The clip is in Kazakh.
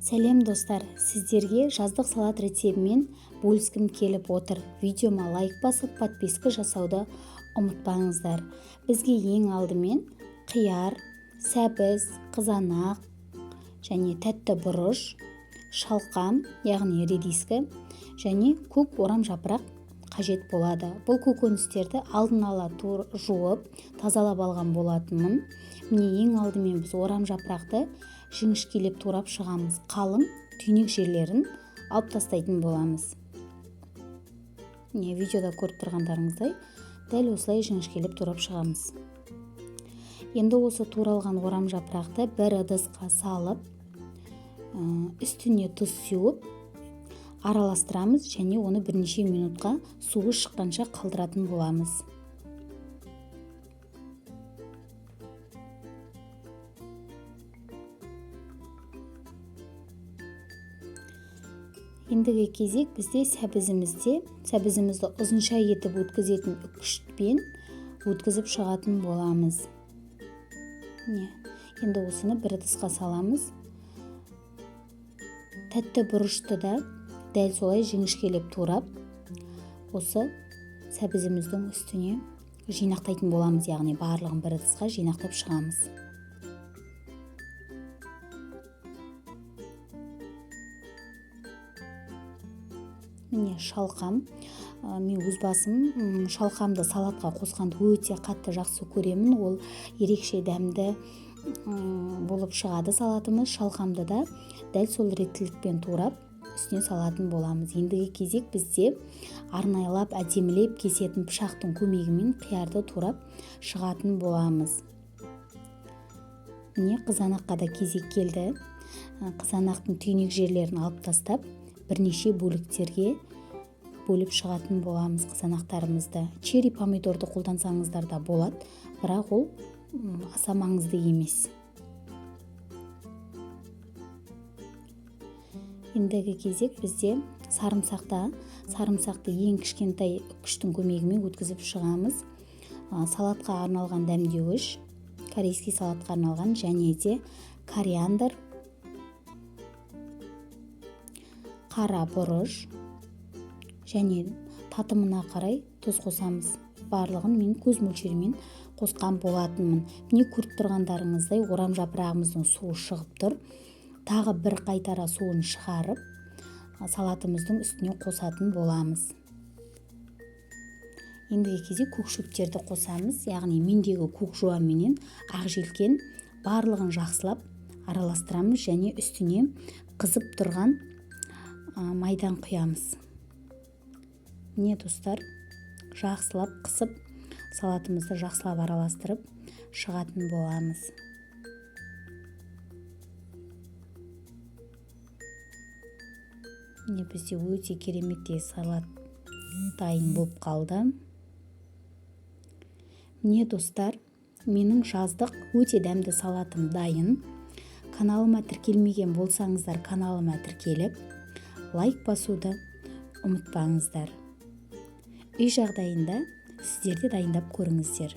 Сәлем достар, сіздерге жаздық салат рецебімен бөліскім келіп отыр. Видеома лайк басып, подписка жасауды ұмытпаңыздар. Бізге ең алдымен қияр, сәбіз, қызанақ және тәтті бұрыш, шалқам, яғни редиска және көк орам жапырақ қажет болады. Бұл көкөністерді алдын ала жуып, тазалап алған болатынмын. Міне ең алдымен біз орам жапырақты жіңішкелеп турап шығамыз. Қалың түйнек жерлерін алып тастайтын боламыз. Видеода көріп тұрғандарыңыздай дәл осылай жіңішкелеп турап шығамыз. Енді осы туралған орам жапырақты бір ыдысқа салып, үстіне тұз сеуіп араластырамыз және оны бірнеше минутқа суы шыққанша қалдыратын боламыз. Ендігі кезек бізде сәбізімізді ұзынша етіп өткізетін үккішпен өткізіп шығатын боламыз. Енді осыны бір ыдысқа саламыз. Тәтті бұрышты да дәл солай жіңішкелеп турап, осы сәбізіміздің үстіне жинақтайтын боламыз, яғни барлығын бір ыдысқа жинақтап шығамыз. Міне шалқам. Мен өз басым шалқамды салатқа қосқанды өте қатты жақсы көремін. Ол ерекше дәмді болып шығады салатымыз. Шалқамды да дәл сол реттілікпен турап үстіне салатын боламыз. Ендігі кезек бізде арнайлап, әдемілеп кесетін пышақтың көмегімен қиярды турап шығатын боламыз. Міне қызанаққа да кезек келді. Қызанақтың түйнек жерлерін алып тастап, бірнеше бөліктерге бөліп шығатын боламыз қызанақтарымызды. Черри помидорды қолдансаңыздар да болады, бірақ ол аса маңызды емес. Ендігі кезек бізде сарымсақты ең кішкентай үккіштің көмегімен өткізіп шығамыз. Салатқа арналған дәмдеуіш, корейский салатқа арналған және де кориандр, қара бұрыш және татымына қарай тұз қосамыз. Барлығын мен көз мөлшерімен қосқан болатынмын. Міне көріп тұрғандарыңыздай орам жапырағымыздың суы шығып тұр. Тағы бір қайтара суын шығарып, салатымыздың үстіне қосатын боламыз. Ендігі кезде көк шөптерді қосамыз, яғни мендегі көк жуан менен ақ желкен барлығын жақсылап араластырамыз және үстіне қызып тұрған майдан құямыз. Міне достар, жақсылап қысып, салатымызды жақсылап араластырып шығатын боламыз. Міне бізде өте кереметтей салат дайын болып қалды. Міне достар, менің жаздық өте дәмді салатым дайын. Каналыма тіркелмеген болсаңыздар, каналыма тіркеліп, лайк басуды ұмытпаңыздар. Үй жағдайында сіздер де дайындап көріңіздер.